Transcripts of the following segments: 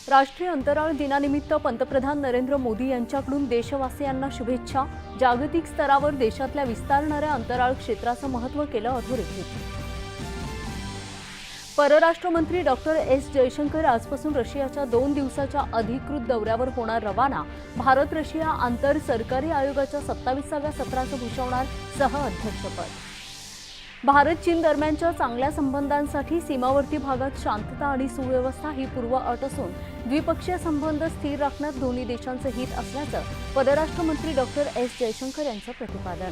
राष्ट्रीय अंतराळ दिनानिमित्त पंतप्रधान नरेंद्र मोदी यांच्याकडून देशवासियांना शुभेच्छा। जागतिक स्तरावर देशातल्या विस्तारणाऱ्या अंतराळ क्षेत्राचं महत्त्व केलं अधोरेखित। परराष्ट्र मंत्री डॉक्टर एस जयशंकर आजपासून रशियाच्या 2 दिवसाच्या अधिकृत दौऱ्यावर होणार रवाना। भारत रशिया आंतर सरकारी आयोगाच्या 27व्या सत्राचं भूषवणार सहअध्यक्षपद। भारत चीन दरम्यानच्या चांगल्या संबंधांसाठी सीमावर्ती भागात शांतता आणि सुव्यवस्था ही पूर्व अट असून द्विपक्षीय संबंध स्थिर राखण्यात दोन्ही देशांचं हित असल्याचं परराष्ट्र मंत्री डॉक्टर एस जयशंकर यांचं प्रतिपादन।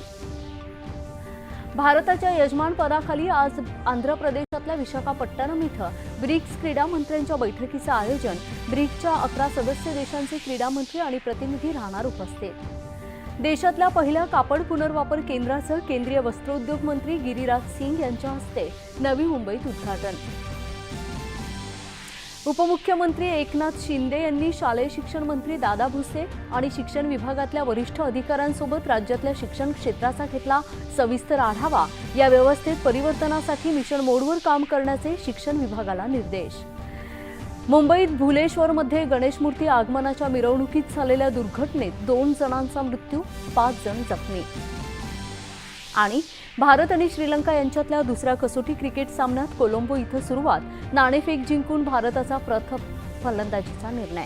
भारताच्या यजमानपदाखाली आज आंध्र प्रदेशातल्या विशाखापट्टणम इथं ब्रिक्स क्रीडा मंत्र्यांच्या बैठकीचं आयोजन। ब्रिक्सच्या 11 सदस्य देशांचे क्रीडा मंत्री आणि प्रतिनिधी राहणार उपस्थित। देशातल्या पहिल्या कापड पुनर्वापर केंद्राचं केंद्रीय वस्त्रोद्योग मंत्री गिरिराज सिंग यांच्या हस्ते नवी मुंबईत उद्घाटन। उपमुख्यमंत्री एकनाथ शिंदे यांनी शालेय शिक्षण मंत्री दादा भुसे आणि शिक्षण विभागातल्या वरिष्ठ अधिकाऱ्यांसोबत राज्यातल्या शिक्षण क्षेत्राचा घेतला सविस्तर आढावा। या व्यवस्थेत परिवर्तनासाठी मिशन मोडवर काम करण्याचे शिक्षण विभागाला निर्देश। मुंबईत भुलेश्वरमध्ये गणेश मूर्ती आगमनाच्या मिरवणुकीत झालेल्या दुर्घटनेत 2 जणांचा मृत्यू, 5 जण जखमी। आणि भारत आणि श्रीलंका यांच्यातल्या दुसऱ्या कसोटी क्रिकेट सामन्यात कोलंबो इथं सुरुवात। नाणेफेक जिंकून भारताचा प्रथम फलंदाजीचा निर्णय।